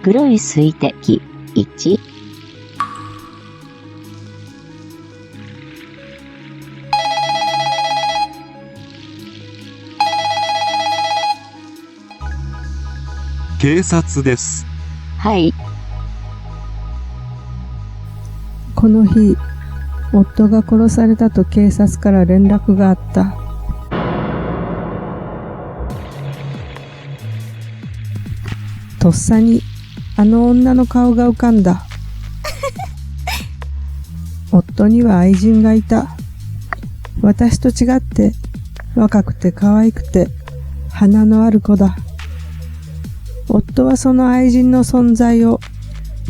黒い水滴1。警察です。はい。この日、夫が殺されたと警察から連絡があった。とっさにあの女の顔が浮かんだ。夫には愛人がいた。私と違って若くて可愛くて花のある子だ。夫はその愛人の存在を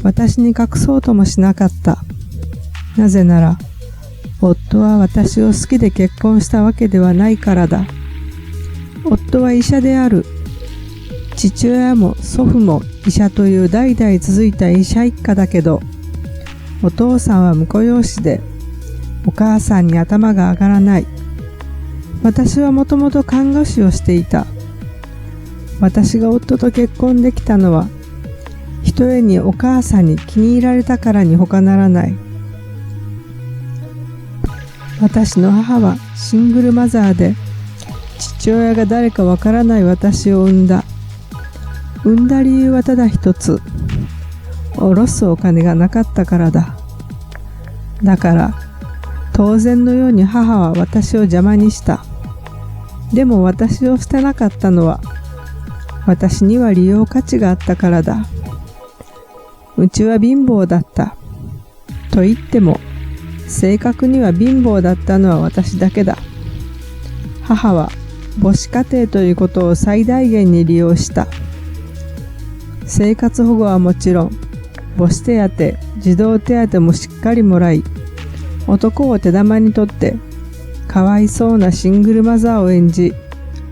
私に隠そうともしなかった。なぜなら、夫は私を好きで結婚したわけではないからだ。夫は医者である。父親も祖父も医者という代々続いた医者一家だけど、お父さんは婿養子で、お母さんに頭が上がらない。私はもともと看護師をしていた。私が夫と結婚できたのは、ひとえにお母さんに気に入られたからに他ならない。私の母はシングルマザーで、父親が誰かわからない私を産んだ。産んだ理由はただ一つ。おろすお金がなかったからだ。だから、当然のように母は私を邪魔にした。でも私を捨てなかったのは、私には利用価値があったからだ。うちは貧乏だった。と言っても、正確には貧乏だったのは私だけだ。母は母子家庭ということを最大限に利用した。生活保護はもちろん、母子手当、児童手当もしっかりもらい、男を手玉にとって、かわいそうなシングルマザーを演じ、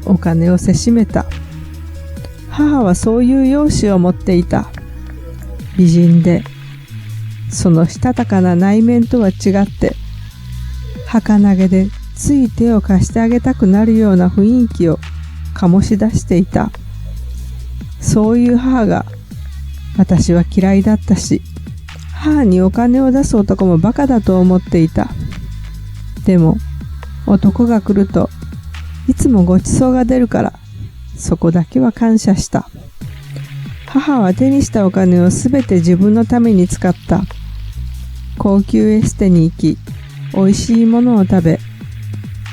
お金をせしめた。母はそういう容姿を持っていた。美人で、そのしたたかな内面とは違って、儚げでつい手を貸してあげたくなるような雰囲気を醸し出していた。そういう母が私は嫌いだったし、母にお金を出す男もバカだと思っていた。でも男が来るといつもごちそうが出るから、そこだけは感謝した。母は手にしたお金をすべて自分のために使った。高級エステに行き、美味しいものを食べ、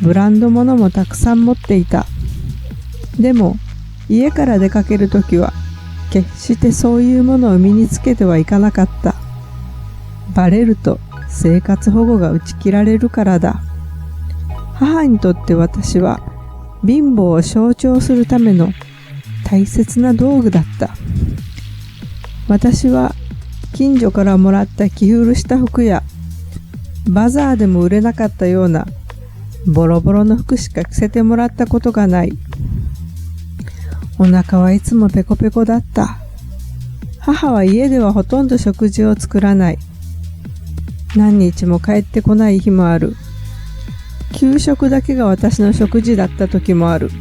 ブランド物もたくさん持っていた。でも家から出かけるときは決してそういうものを身につけてはいかなかった。バレると生活保護が打ち切られるからだ。母にとって私は貧乏を象徴するための大切な道具だった。私は近所からもらった着古した服やバザーでも売れなかったようなボロボロの服しか着せてもらったことがない。お腹はいつもペコペコだった。母は家ではほとんど食事を作らない。何日も帰ってこない日もある。給食だけが私の食事だった時もある。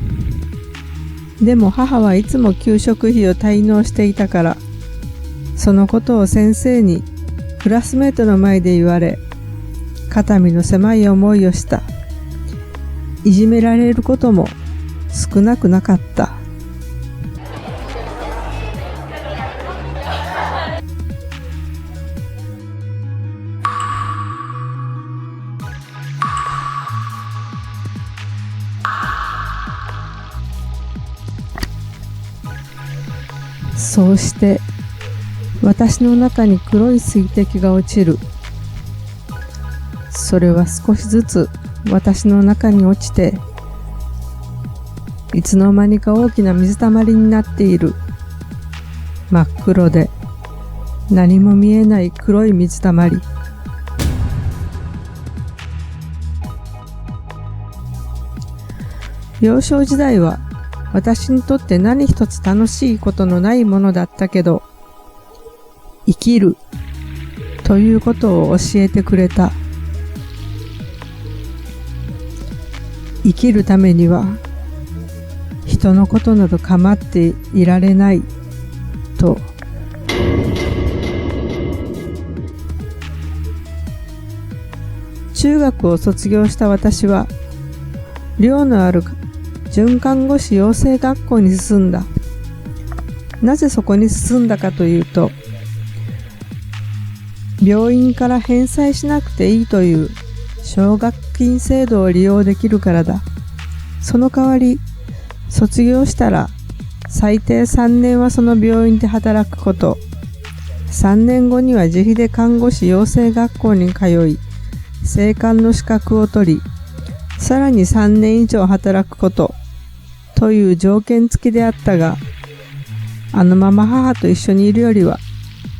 でも母はいつも給食費を滞納していたから、そのことを先生にクラスメートの前で言われ、肩身の狭い思いをした。いじめられることも少なくなかった。そうして私の中に黒い水滴が落ちる。それは少しずつ私の中に落ちて、いつの間にか大きな水たまりになっている。真っ黒で何も見えない黒い水たまり。幼少時代は私にとって何一つ楽しいことのないものだったけど、生きるということを教えてくれた。生きるためには人のことなど構っていられないと。中学を卒業した私は、寮のある准看護師養成学校に進んだ。なぜそこに進んだかというと、病院から返済しなくていいという奨学金制度を利用できるからだ。その代わり、卒業したら最低3年はその病院で働くこと、3年後には自費で看護師養成学校に通い、正官の資格を取り、さらに3年以上働くことという条件付きであったが、あのまま母と一緒にいるよりは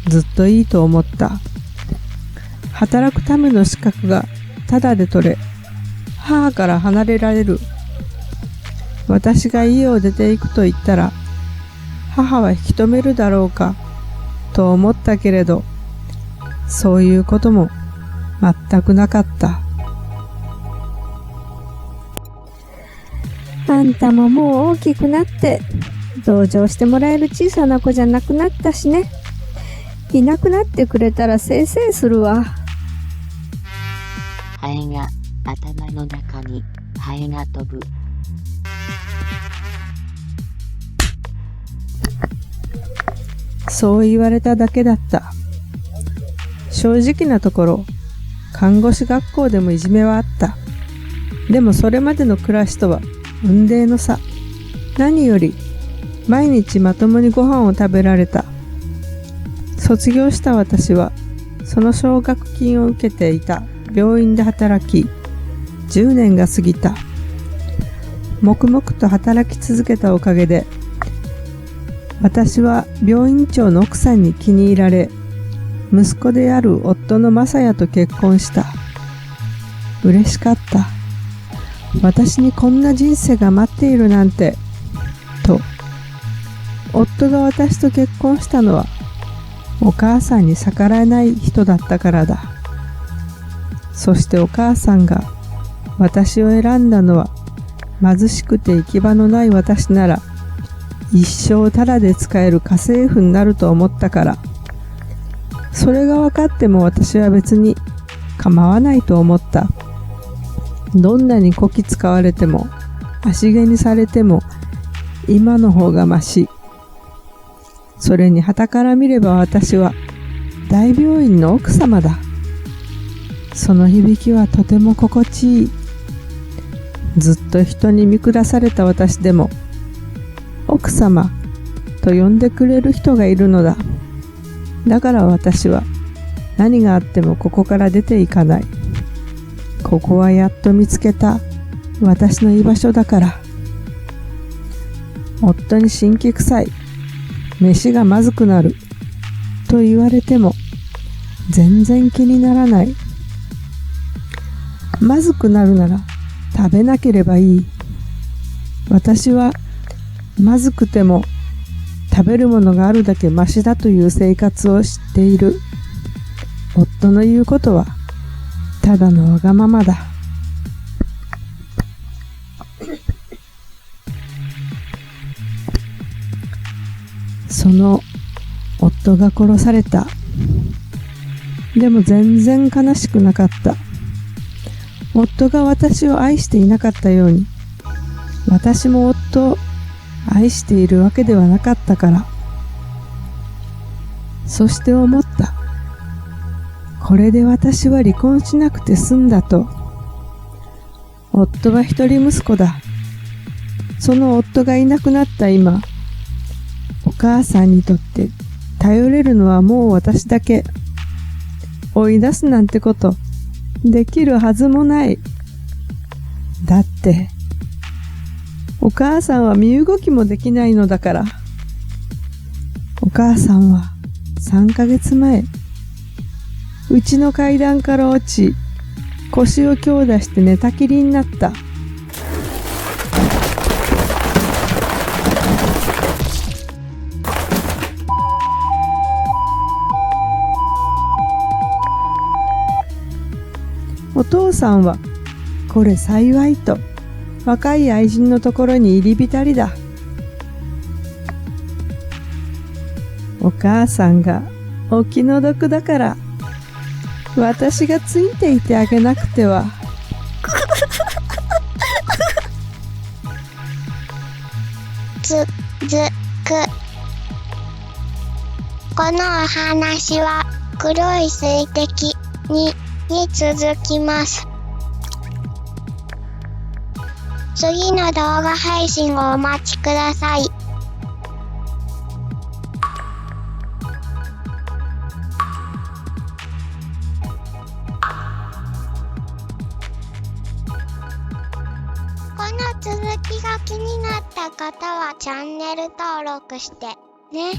ずっといいと思った。働くための資格がただで取れ、母から離れられる。私が家を出ていくと言ったら、母は引き止めるだろうかと思ったけれど、そういうことも全くなかった。あんたももう大きくなって、同情してもらえる小さな子じゃなくなったしね。いなくなってくれたらせいせいするわ。ハエが頭の中にハエが飛ぶ。そう言われただけだった。正直なところ、看護師学校でもいじめはあった。でもそれまでの暮らしとは雲泥の差。何より毎日まともにご飯を食べられた。卒業した私はその奨学金を受けていた病院で働き、10年が過ぎた。黙々と働き続けたおかげで、私は病院長の奥さんに気に入られ、息子である夫の正也と結婚した。嬉しかった。私にこんな人生が待っているなんて、と。夫が私と結婚したのは、お母さんに逆らえない人だったからだ。そしてお母さんが私を選んだのは、貧しくて行き場のない私なら、一生ただで使える家政婦になると思ったから。それが分かっても私は別に構わないと思った。どんなにこき使われても、足毛にされても、今の方がまし。それに傍から見れば私は大病院の奥様だ。その響きはとても心地いい。ずっと人に見下された私でも、奥様と呼んでくれる人がいるのだ。だから私は何があってもここから出ていかない。ここはやっと見つけた私の居場所だから。夫に辛気臭い、飯がまずくなると言われても全然気にならない。まずくなるなら食べなければいい。私はまずくても食べるものがあるだけマシだという生活を知っている。夫の言うことはただのわがままだ。その夫が殺された。でも全然悲しくなかった。夫が私を愛していなかったように、私も夫を愛しているわけではなかったから。そして思った。これで私は離婚しなくて済んだと。夫は一人息子だ。その夫がいなくなった今、お母さんにとって頼れるのはもう私だけ。追い出すなんてことできるはずもない。だってお母さんは身動きもできないのだから。お母さんは3ヶ月前、うちの階段から落ち、腰を強打して寝たきりになった。お父さんはこれ幸いと若い愛人のところに入り浸りだ。お母さんがお気の毒だから私がついていてあげなくては。つ、づ、く。このお話は黒い水滴に続きます。次の動画配信をお待ちください。この続きが気になった方はチャンネル登録してね。